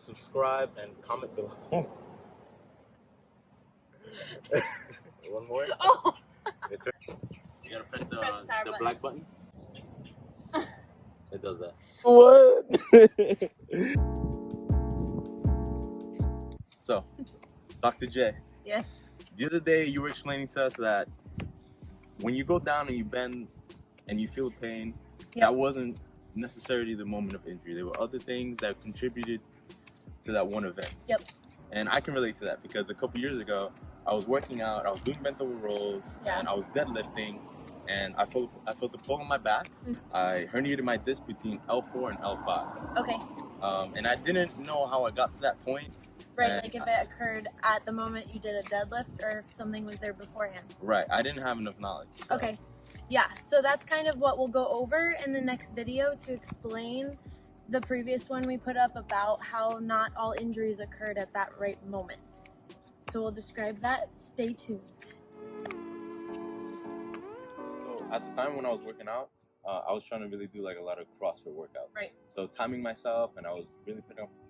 subscribe, and comment below. One more. Oh. You gotta press Press the power button. black button. It does that. What? So, Dr. J. Yes. The other day you were explaining to us that when you go down and you bend and you feel pain, that wasn't necessarily the moment of injury. There were other things that contributed to that one event. Yep. And I can relate to that because a couple years ago, I was working out, I was doing bent over rolls, and I was deadlifting, and I felt a pull in my back. I herniated my disc between L4 and L5. Okay. And I didn't know how I got to that point. Right, like if it occurred at the moment you did a deadlift or if something was there beforehand. Right, I didn't have enough knowledge. So. Okay, yeah, so that's kind of what we'll go over in the next video to explain the previous one we put up about how not all injuries occurred at that right moment. So we'll describe that. Stay tuned. So at the time when I was working out, I was trying to really do like a lot of CrossFit workouts. Right. So timing myself, and I was really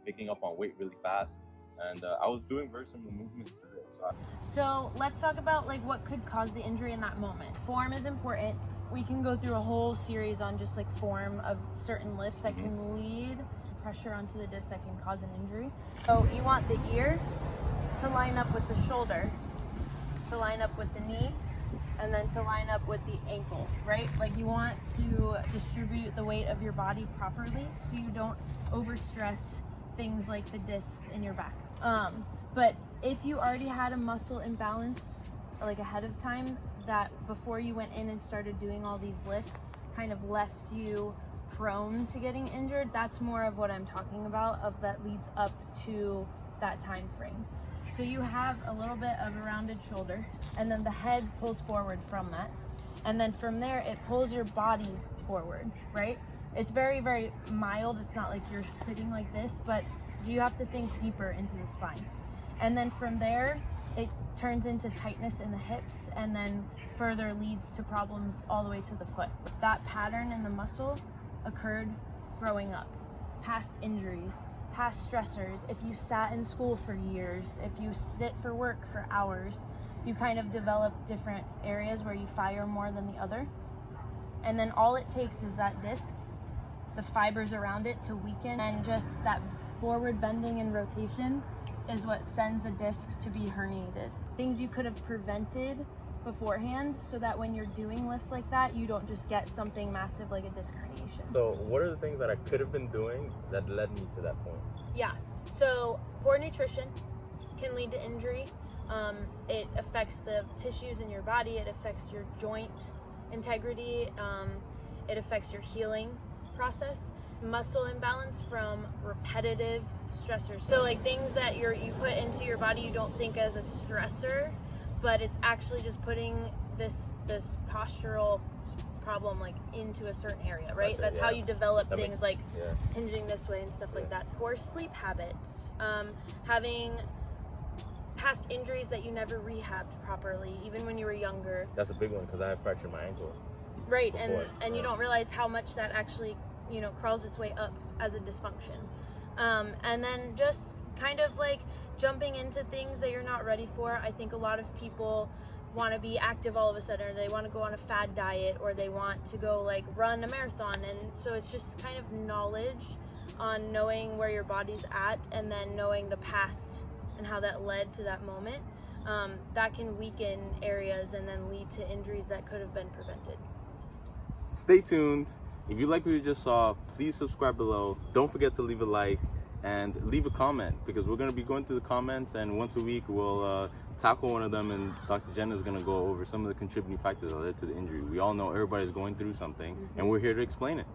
picking up on weight really fast. And I was doing very similar movements to this. So let's talk about like what could cause the injury in that moment. Form is important. We can go through a whole series on just like form of certain lifts that can lead pressure onto the disc that can cause an injury. So you want the ear to line up with the shoulder, to line up with the knee, and then to line up with the ankle, right? Like you want to distribute the weight of your body properly so you don't overstress things like the discs in your back. But if you already had a muscle imbalance like ahead of time, that before you went in and started doing all these lifts kind of left you prone to getting injured, that's more of what I'm talking about, of that leads up to that time frame. So you have a little bit of a rounded shoulder, and then the head pulls forward from that, and then from there it pulls your body forward, right? It's very, very mild. It's not like you're sitting like this, but you have to think deeper into the spine. And then from there, it turns into tightness in the hips and then further leads to problems all the way to the foot. That pattern in the muscle occurred growing up, past injuries, past stressors. If you sat in school for years, if you sit for work for hours, you kind of develop different areas where you fire more than the other. And then all it takes is that disc, the fibers around it to weaken, and just that forward bending and rotation is what sends a disc to be herniated. Things you could have prevented beforehand so that when you're doing lifts like that, you don't just get something massive like a disc herniation. So what are the things that I could have been doing that led me to that point? Yeah, so poor nutrition can lead to injury. It affects the tissues in your body, it affects your joint integrity, it affects your healing process. Muscle imbalance from repetitive stressors. So like things that you put into your body you don't think as a stressor, but it's actually just putting this postural problem like into a certain area, right? That's how you develop things like hinging this way and stuff like that. Poor sleep habits, having past injuries that you never rehabbed properly, even when you were younger. That's a big one because I have fractured my ankle. Right, and you don't realize how much that actually, you know, crawls its way up as a dysfunction. And then just kind of like jumping into things that you're not ready for. I think a lot of people want to be active all of a sudden, or they want to go on a fad diet, or they want to go like run a marathon. And so it's just kind of knowledge on knowing where your body's at, and then knowing the past and how that led to that moment. That can weaken areas and then lead to injuries that could have been prevented. Stay tuned. If you like what you just saw, please subscribe below. Don't forget to leave a like and leave a comment, because we're going to be going through the comments, and once a week we'll tackle one of them, and Dr. Jen is going to go over some of the contributing factors that led to the injury. We all know everybody's going through something, and we're here to explain it.